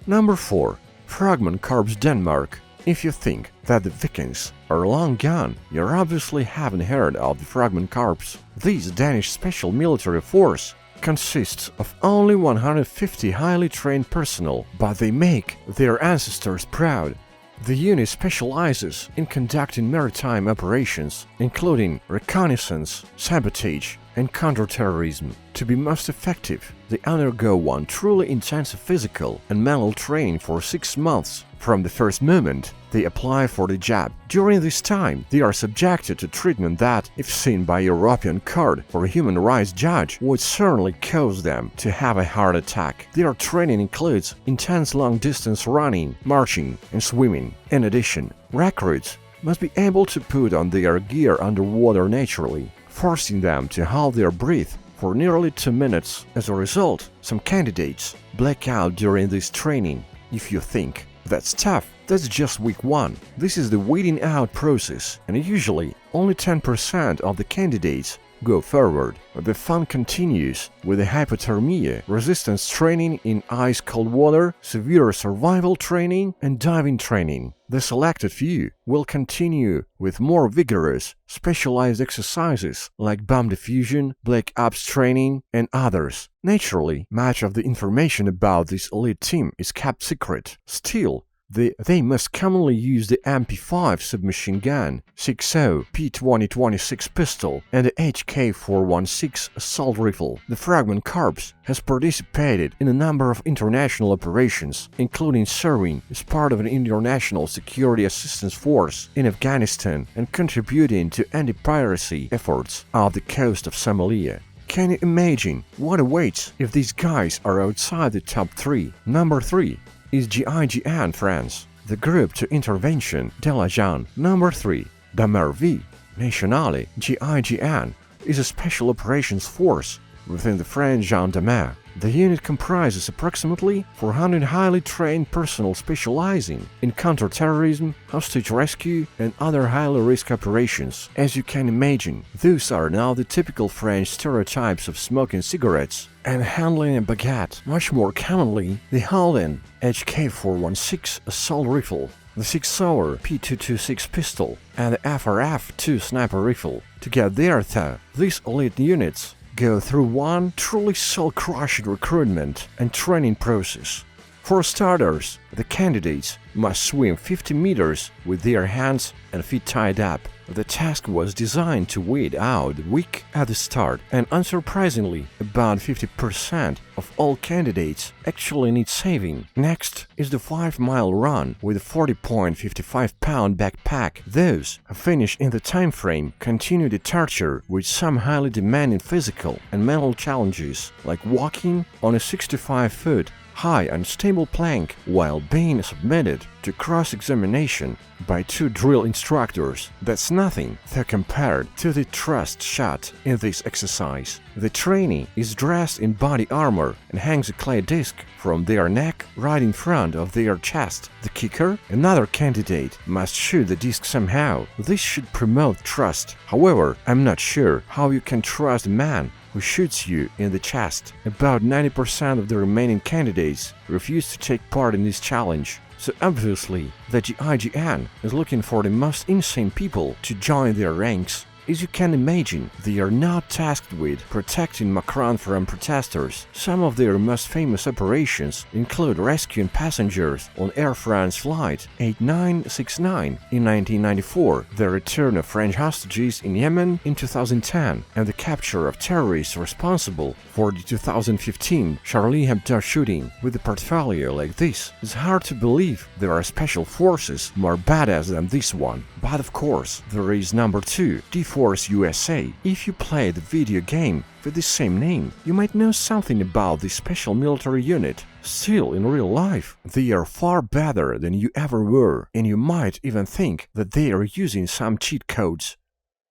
Number 4. Frogman Corps, Denmark. If you think that the Vikings are long gone, you obviously haven't heard of the Frogman Corps. This Danish special military force consists of only 150 highly trained personnel, but they make their ancestors proud. The unit specializes in conducting maritime operations, including reconnaissance, sabotage, and counterterrorism. To be most effective, they undergo one truly intensive physical and mental training for 6 months. From the first moment they apply for the job. During this time, they are subjected to treatment that, if seen by a European court or human rights judge, would certainly cause them to have a heart attack. Their training includes intense long-distance running, marching, and swimming. In addition, recruits must be able to put on their gear underwater naturally, forcing them to hold their breath for nearly 2 minutes. As a result, some candidates black out during this training. If you think that's tough, that's just week 1. This is the weeding out process, and usually only 10% of the candidates go forward. The fun continues with the hypothermia, resistance training in ice-cold water, severe survival training, and diving training. The selected few will continue with more vigorous, specialized exercises like bomb diffusion, black ops training, and others. Naturally, much of the information about this elite team is kept secret. Still, they must commonly use the MP5 submachine gun, 6.0 P2026 pistol, and the HK416 assault rifle. The Frogman Corps has participated in a number of international operations, including serving as part of an international security assistance force in Afghanistan and contributing to anti-piracy efforts off the coast of Somalia. Can you imagine what awaits if these guys are outside the top 3? Number 3 is GIGN, France, the Group to Intervention de la Junte. Number 3, Damervi Nationale. GIGN is a special operations force within the French gendarmerie. The unit comprises approximately 400 highly trained personnel specializing in counterterrorism, hostage rescue, and other highly risk operations. As you can imagine, those are now the typical French stereotypes of smoking cigarettes and handling a baguette. Much more commonly, they hold an HK416 assault rifle, the 6.0 P226 pistol, and the FRF2 sniper rifle. To get there, though, these elite units go through one truly soul-crushing recruitment and training process. For starters, the candidates must swim 50 meters with their hands and feet tied up. The task was designed to weed out the weak at the start, and unsurprisingly, about 50% of all candidates actually need saving. Next is the 5-mile run with a 40.55-pound backpack. Those who finish in the time frame continue the torture with some highly demanding physical and mental challenges, like walking on a 65-foot high unstable plank while being submitted to cross-examination by 2 drill instructors. That's nothing though compared to the thrust shot in this exercise. The trainee is dressed in body armor and hangs a clay disc from their neck right in front of their chest. The kicker, another candidate, must shoot the disc somehow. This should promote trust. However, I'm not sure how you can trust a man who shoots you in the chest. About 90% of the remaining candidates refuse to take part in this challenge. So obviously, the GIGN is looking for the most insane people to join their ranks. As you can imagine, they are not tasked with protecting Macron from protesters. Some of their most famous operations include rescuing passengers on Air France Flight 8969 in 1994, the return of French hostages in Yemen in 2010, and the capture of terrorists responsible for the 2015 Charlie Hebdo shooting. With a portfolio like this, it's hard to believe there are special forces more badass than this one. But of course, there is number 2, D-Force USA. If you play the video game with the same name, you might know something about this special military unit. Still, in real life, they are far better than you ever were, and you might even think that they are using some cheat codes.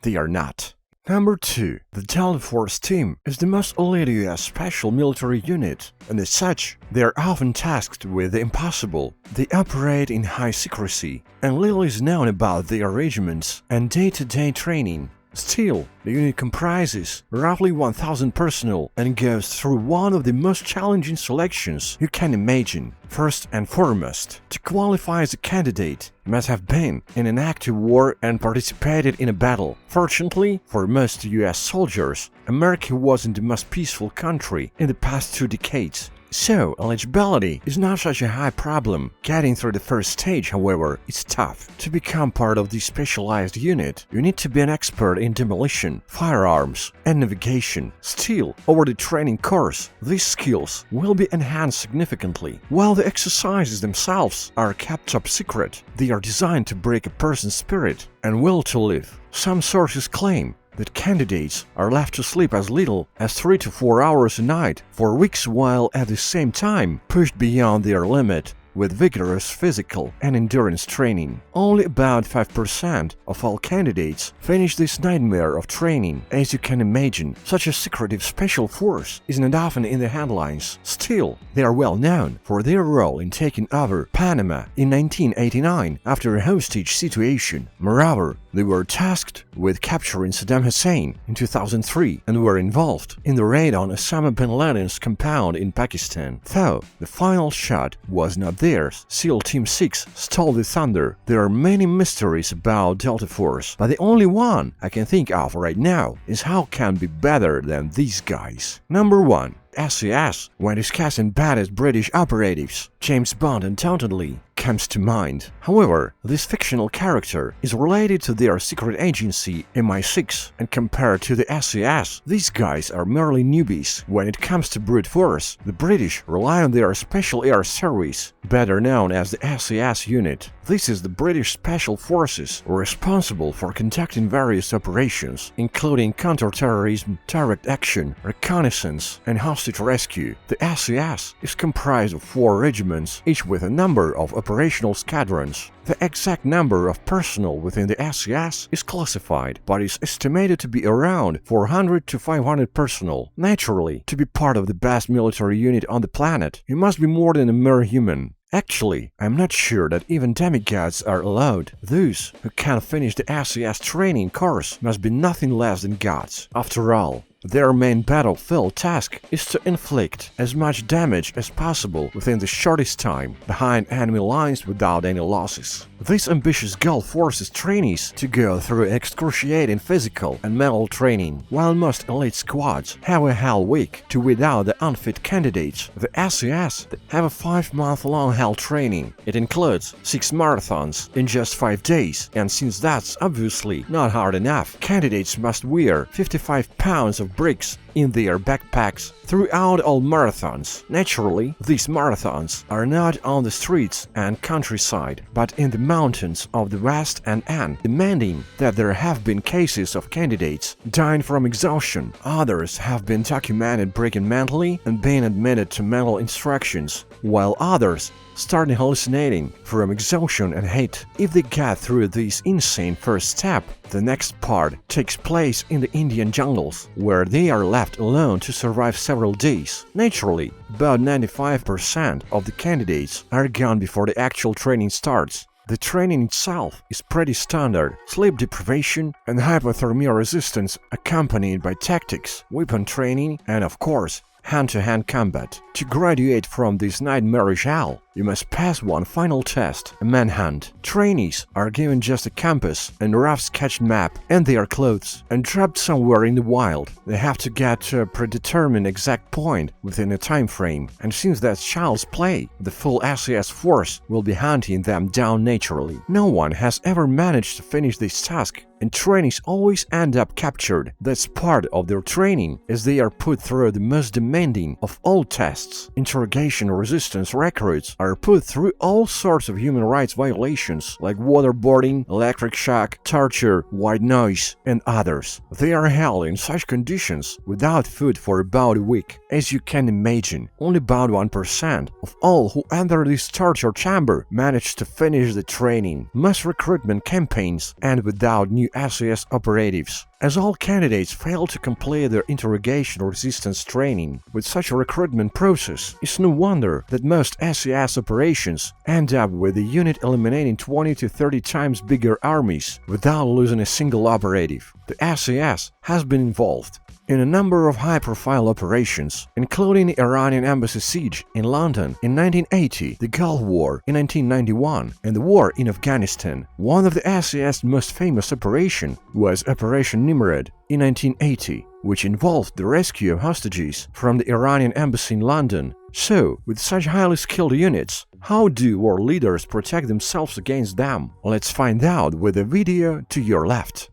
They are not. Number 2. The Delta Force team is the most elite US special military unit, and as such, they are often tasked with the impossible. They operate in high secrecy, and little is known about their regiments and day-to-day training. Still, the unit comprises roughly 1,000 personnel and goes through one of the most challenging selections you can imagine. First and foremost, to qualify as a candidate, you must have been in an active war and participated in a battle. Fortunately, for most US soldiers, America wasn't the most peaceful country in the past 2 decades. So, eligibility is not such a high problem. Getting through the first stage, however, is tough. To become part of this specialized unit, you need to be an expert in demolition, firearms, and navigation. Still, over the training course, these skills will be enhanced significantly. While the exercises themselves are kept top secret, they are designed to break a person's spirit and will to live. Some sources claim that candidates are left to sleep as little as 3 to 4 hours a night for weeks, while at the same time pushed beyond their limit with vigorous physical and endurance training. Only about 5% of all candidates finish this nightmare of training. As you can imagine, such a secretive special force is not often in the headlines. Still, they are well known for their role in taking over Panama in 1989 after a hostage situation. Moreover, they were tasked with capturing Saddam Hussein in 2003 and were involved in the raid on Osama bin Laden's compound in Pakistan. Though the final shot was not theirs, SEAL Team 6 stole the thunder. There are many mysteries about Delta Force, but the only one I can think of right now is how can be better than these guys. Number 1. SAS. When discussing baddest British operatives, James Bond undoubtedly comes to mind. However, this fictional character is related to their secret agency MI6, and compared to the SAS, these guys are merely newbies. When it comes to brute force, the British rely on their Special Air Service, better known as the SAS unit. This is the British Special Forces responsible for conducting various operations, including counter-terrorism, direct action, reconnaissance, and hostage rescue. The SAS is comprised of 4 regiments, each with a number of operational squadrons. The exact number of personnel within the SAS is classified, but is estimated to be around 400 to 500 personnel. Naturally, to be part of the best military unit on the planet, you must be more than a mere human. Actually, I'm not sure that even demigods are allowed. Those who can finish the SAS training course must be nothing less than gods. After all, their main battlefield task is to inflict as much damage as possible within the shortest time behind enemy lines without any losses. This ambitious goal forces trainees to go through excruciating physical and mental training. While most elite squads have a hell week to weed out the unfit candidates, the SAS have a 5-month-long hell training. It includes 6 marathons in just 5 days, and since that's obviously not hard enough, candidates must wear 55 pounds of bricks in their backpacks throughout all marathons. Naturally, these marathons are not on the streets and countryside, but in the mountains of the West and demanding that there have been cases of candidates dying from exhaustion. Others have been documented breaking mentally and being admitted to mental instructions, while others started hallucinating from exhaustion and hate. If they get through this insane first step, the next part takes place in the Indian jungles, where they are left alone to survive several days. Naturally, about 95% of the candidates are gone before the actual training starts. The training itself is pretty standard: sleep deprivation and hypothermia resistance, accompanied by tactics, weapon training, and of course, hand-to-hand combat. To graduate from this nightmarish hell, you must pass one final test, a manhunt. Trainees are given just a compass and a rough sketched map and their clothes, and trapped somewhere in the wild. They have to get to a predetermined exact point within a time frame, and since that's child's play, the full SAS force will be hunting them down naturally. No one has ever managed to finish this task, and trainees always end up captured. That's part of their training, as they are put through the most demanding of all tests. Interrogation resistance recruits are put through all sorts of human rights violations like waterboarding, electric shock, torture, white noise, and others. They are held in such conditions without food for about a week. As you can imagine, only about 1% of all who enter this torture chamber manage to finish the training. Mass recruitment campaigns end without new SAS operatives. As all candidates failed to complete their interrogation resistance training, with such a recruitment process, it's no wonder that most SES operations end up with the unit eliminating 20 to 30 times bigger armies without losing a single operative. The SES has been involved in a number of high-profile operations, including the Iranian embassy siege in London in 1980, the Gulf War in 1991, and the war in Afghanistan. One of the SES most famous operations was Operation Nimrod in 1980, which involved the rescue of hostages from the Iranian embassy in London. So, with such highly skilled units, how do war leaders protect themselves against them? Let's find out with the video to your left.